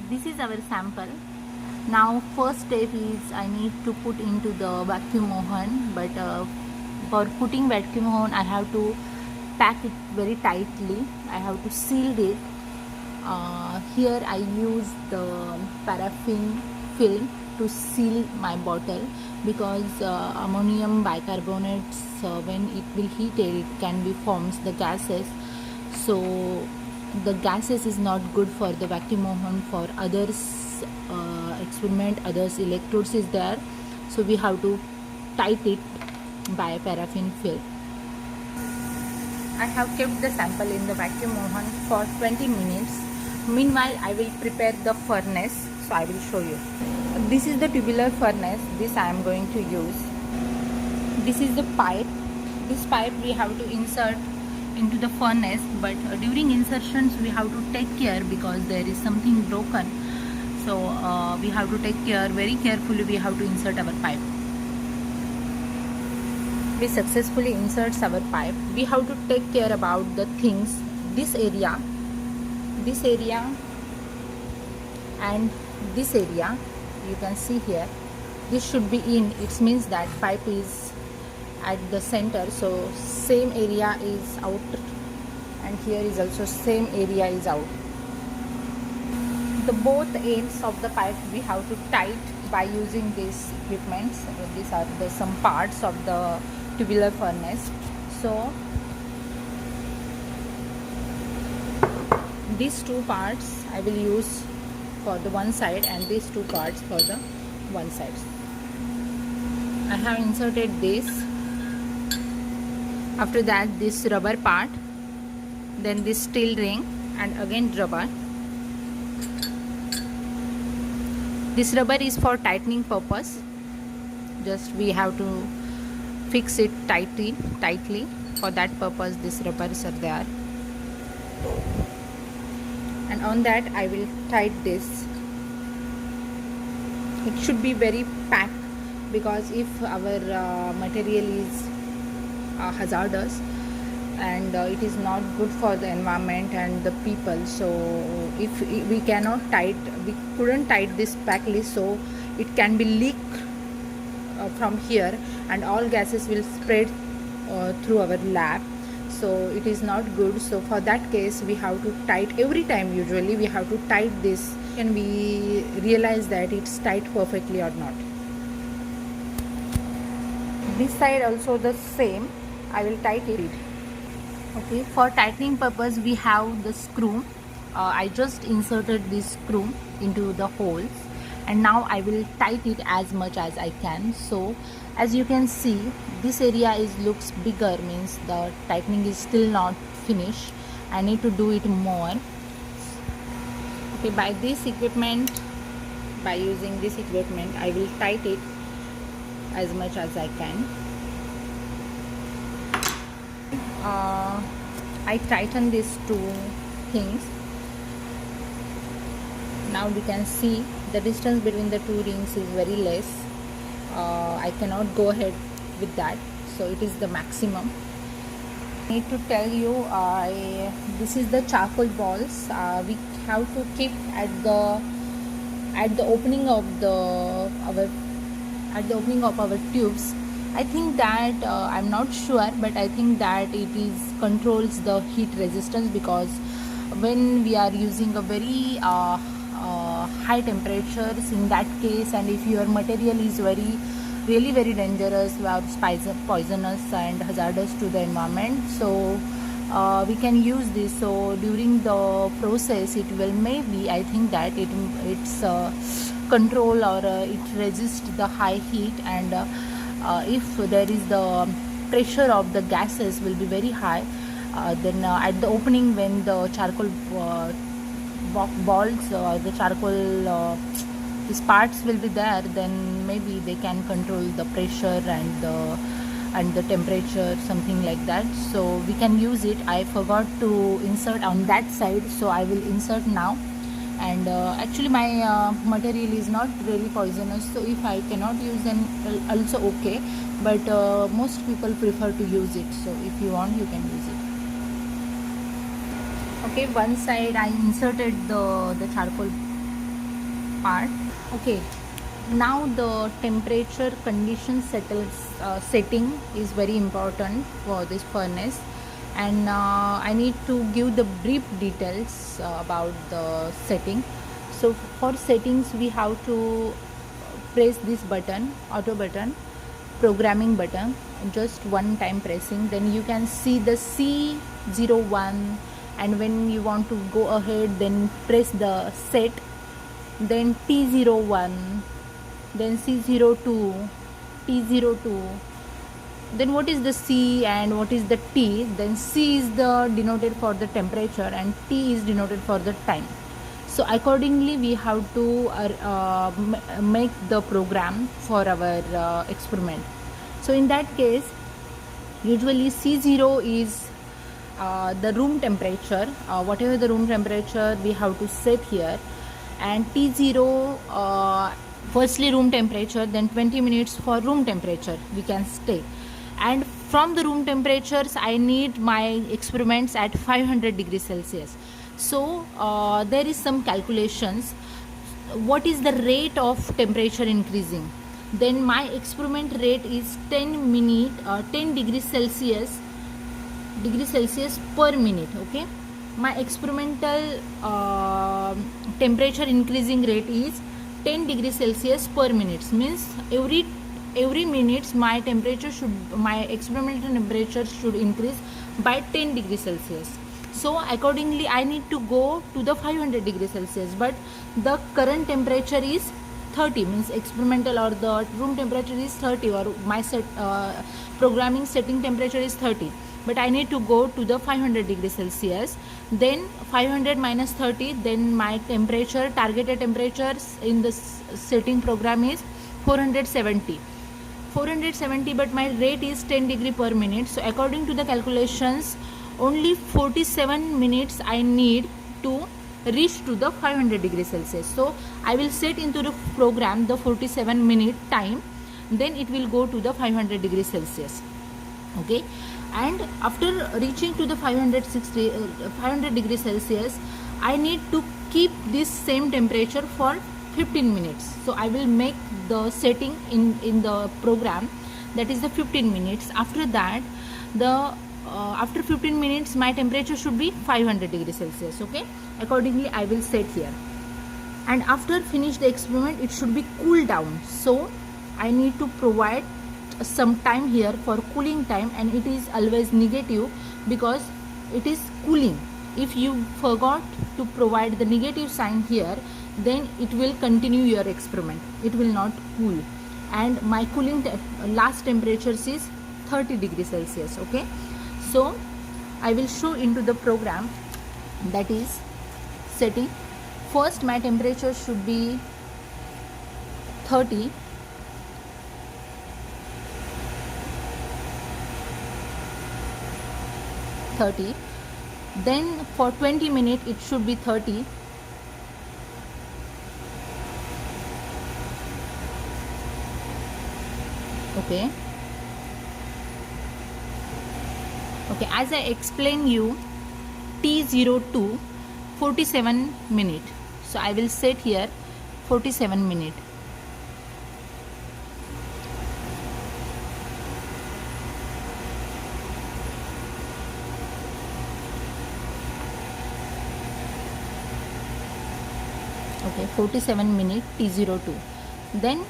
this is our sample. Now first step is I need to put into the vacuum oven, but for putting vacuum oven I have to pack it very tightly. I have to seal it. Here I use the paraffin film to seal my bottle, because ammonium bicarbonates, when it will heat it can be forms the gases. So the gases is not good for the vacuum oven. For others experiment, others electrodes is there, so we have to tight it by paraffin film. I have kept the sample in the vacuum oven for 20 minutes. Meanwhile, I will prepare the furnace, so I will show you. This is the tubular furnace. This I am going to use. This is the pipe. This pipe we have to insert into the furnace, but during insertions we have to take care, because there is something broken. So we have to take care very carefully. We have to insert our pipe. We successfully insert our pipe. We have to take care about the things. This area and this area, you can see here, this should be in. It means that pipe is at the center, so same area is out, and here is also same area is out. The both ends of the pipe we have to tight by using this equipment. So these are the some parts of the tubular furnace. So these two parts I will use for the one side, and these two parts for the one side. I have inserted this. After that, this rubber part, then this steel ring, and again rubber. This rubber is for tightening purpose. Just we have to fix it tightly. For that purpose, these rubbers are there. And on that I will tight this. It should be very packed, because if our material is hazardous, and it is not good for the environment and the people, so if we couldn't tight this packly, so it can be leak from here, and all gases will spread through our lab. So it is not good. So for that case we have to tight every time. Usually we have to tight this, and we realize that it's tight perfectly or not. This side also the same. I will tight it. Okay, for tightening purpose we have the screw. I just inserted this screw into the holes, and now I will tight it as much as I can. So as you can see, this area looks bigger, means the tightening is still not finished. I need to do it more. Okay, by using this equipment I will tight it as much as I can. I tighten these two things. Now you can see the distance between the two rings is very less. I cannot go ahead with that, so it is the maximum. I need to tell you, this is the charcoal balls. We have to keep at the opening of our tubes. I think that I'm not sure, but I think that it controls the heat resistance, because when we are using a very high temperatures, in that case, and if your material is really very dangerous or poisonous and hazardous to the environment, so we can use this. So during the process it will maybe, I think that it's control, or it resists the high heat, and if there is the pressure of the gases will be very high, then at the opening, when the charcoal balls or the charcoal these parts will be there, then maybe they can control the pressure and the temperature, something like that. So we can use it. I forgot to insert on that side, so I will insert now. And actually my material is not really poisonous, so if I cannot use, then also okay, but most people prefer to use it, so if you want you can use it. Okay, one side I inserted the charcoal part. Okay, now the temperature condition setting is very important for this furnace, and I need to give the brief details about the setting. So for settings we have to press this button, auto button, programming button, just one time pressing, then you can see the C01, and when you want to go ahead then press the set, then T01, then C02, T02. Then what is the C and what is the T? Then C is the denoted for the temperature and T is denoted for the time. So accordingly we have to make the program for our experiment. So in that case, usually C0 is the room temperature, whatever the room temperature we have to set here, and T0 firstly room temperature, then 20 minutes for room temperature we can stay. And from the room temperatures I need my experiments at 500 degrees Celsius. So there is some calculations. What is the rate of temperature increasing? Then my experiment rate is 10 degrees Celsius per minute. Okay, my experimental temperature increasing rate is 10 degrees Celsius per minute. Means every minute my experimental temperature should increase by 10 degrees Celsius. So accordingly I need to go to the 500 degrees Celsius, but the current temperature is 30, means experimental or the room temperature is 30, or my programming setting temperature is 30, but I need to go to the 500 degrees Celsius. Then 500 minus 30, then my temperature, targeted temperatures in the setting program is 470, but my rate is 10 degree per minute. So according to the calculations, only 47 minutes I need to reach to the 500 degrees Celsius. So I will set into the program the 47 minute time, then it will go to the 500 degrees Celsius. Okay, and after reaching to the 500 degrees Celsius, I need to keep this same temperature for 15 minutes. So I will make the setting in the program, that is the 15 minutes. After that, after 15 minutes my temperature should be 500 degrees Celsius. Okay, accordingly I will set here, and after finish the experiment it should be cool down. So I need to provide some time here for cooling time, and it is always negative because it is cooling. If you forgot to provide the negative sign here, then it will continue your experiment, it will not cool. And my cooling last temperature is 30 degrees Celsius. Okay, so I will show into the program, that is setting. First my temperature should be 30, then for 20 minutes it should be 30, okay, as I explain you, T02 47 minute. So I will set here 47 minute. Okay, 47 minute T02. Then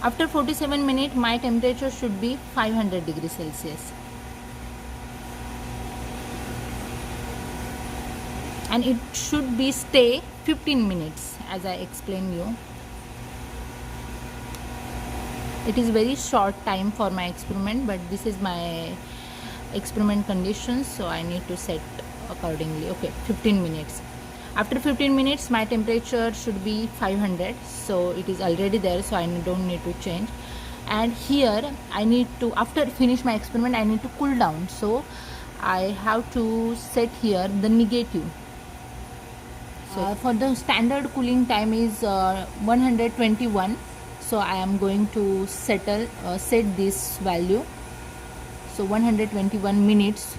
after 47 minutes my temperature should be 500 degrees Celsius, and it should be stay 15 minutes as I explained you. It is very short time for my experiment, but this is my experiment conditions, so I need to set accordingly. Okay, 15 minutes. After 15 minutes my temperature should be 500, so it is already there, so I don't need to change. And here I need to, after finish my experiment, I need to cool down, so I have to set here the negative. So for the standard cooling time is 121, so I am going to set this value, so 121 minutes.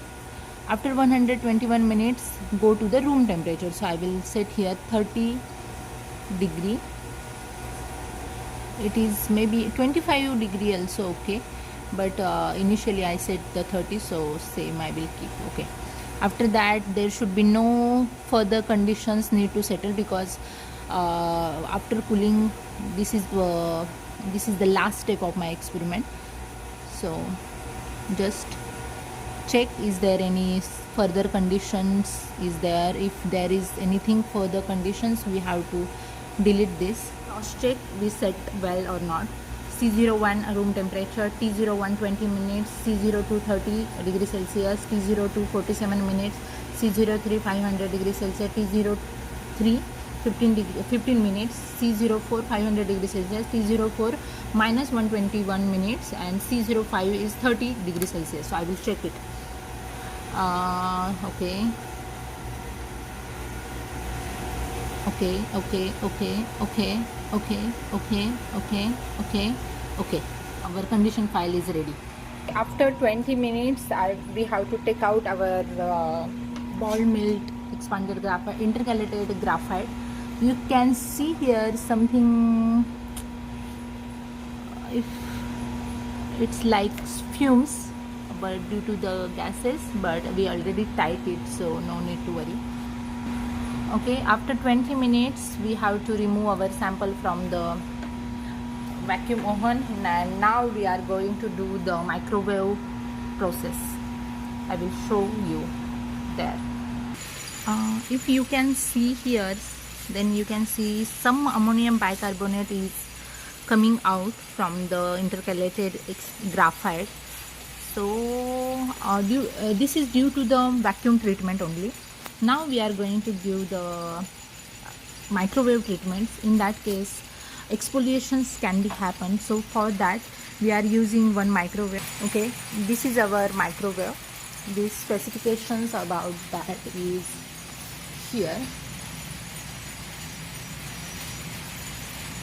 After 121 minutes go to the room temperature, so I will set here 30 degree it is maybe 25 degree also okay, but initially I set the 30, so same I will keep. Okay, after that there should be no further conditions need to settle, because after cooling, this is the last step of my experiment. So just check, is there any further conditions is there. If there is anything further conditions, we have to delete this. Cross check we set well or not. C01 room temperature, T01 20 minutes, C02 30 degrees Celsius, T02 47 minutes, C03 500 degrees Celsius, T03 15 minutes, C04 500 degrees Celsius, T04 minus 121 minutes, and C05 is 30 degrees Celsius. So I will check it. Okay. Okay. Our condition file is ready. After 20 minutes, we have to take out our ball milled expanded graphite, intercalated graphite. You can see here something, if it's like fumes, but due to the gases, but we already tied it, so no need to worry. Okay, after 20 minutes we have to remove our sample from the vacuum oven, and now we are going to do the microwave process. I will show you there. If you can see here, then you can see some ammonium bicarbonate is coming out from the intercalated graphite. So this is due to the vacuum treatment only. Now we are going to give the microwave treatments. In that case, exfoliations can be happen. So for that we are using one microwave. Okay, this is our microwave. These specifications about that is here.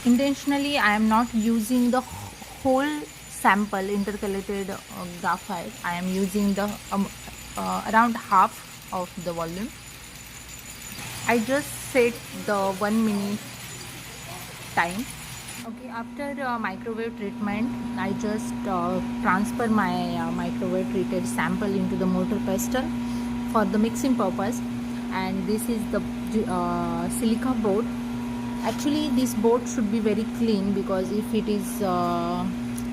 Intentionally I am not using the whole sample intercalated graphite. I am using the around half of the volume. I just set the 1 minute time. Okay, after microwave treatment, I just transfer my microwave treated sample into the mortar pestle for the mixing purpose. And this is the silica board. Actually this board should be very clean, because if it is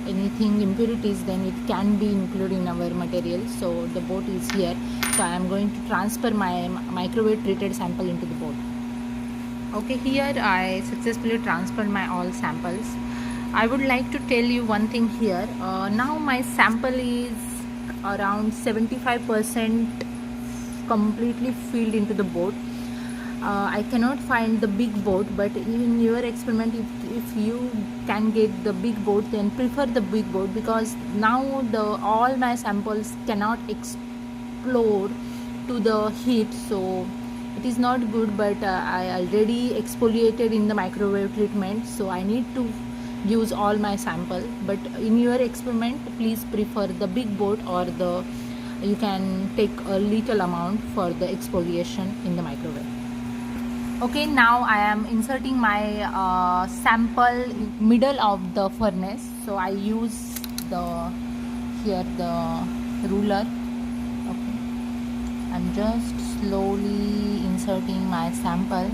anything impurities, then it can be included in our material. So the board is here, so I am going to transfer my microwave treated sample into the board. Okay, here I successfully transferred my all samples. I would like to tell you one thing here. Now my sample is around 75% completely filled into the board. I cannot find the big board, but in your experiment, if you can get the big board, then prefer the big board, because now all my samples cannot explode to the heat, so it is not good. But I already exfoliated in the microwave treatment, so I need to use all my sample. But in your experiment, please prefer the big board, or you can take a little amount for the exfoliation in the microwave. Okay, now I am inserting my sample in middle of the furnace. So I use the ruler. Okay, I'm just slowly inserting my sample.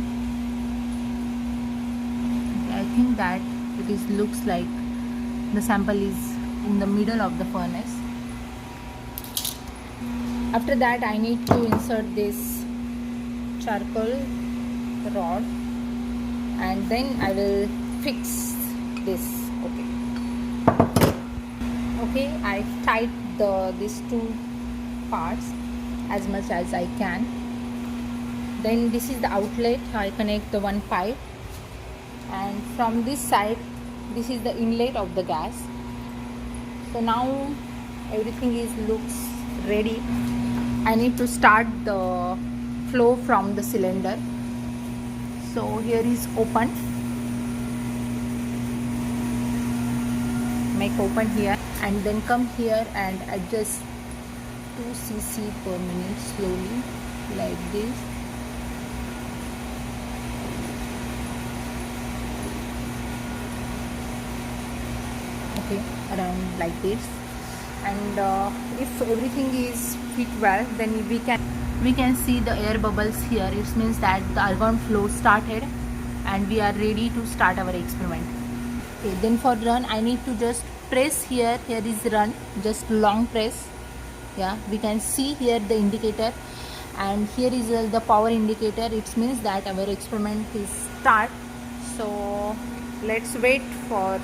I think that it looks like the sample is in the middle of the furnace. After that, I need to insert this charcoal rod, and then I will fix this. Okay, I tied these two parts as much as I can. Then this is the outlet. I connect the one pipe, and from this side, this is the inlet of the gas. So now everything looks ready. I need to start the flow from the cylinder. So here is open. Make open here, and then come here and adjust 2 cc per minute slowly, like this. okay, around like this. And if everything is fit well, then we can see the air bubbles here. It means that the argon flow started and we are ready to start our experiment. Okay, then for run I need to just press here. Here is run, just long press. Yeah, we can see here the indicator, and here is the power indicator. It means that our experiment is start. So let's wait for